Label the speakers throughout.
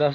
Speaker 1: 10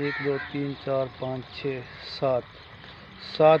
Speaker 1: 1 2 3 4 5 6 7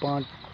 Speaker 1: 5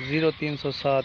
Speaker 1: 0307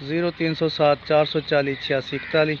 Speaker 1: 0307 440 8641۔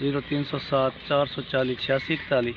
Speaker 1: 0307 440 8641۔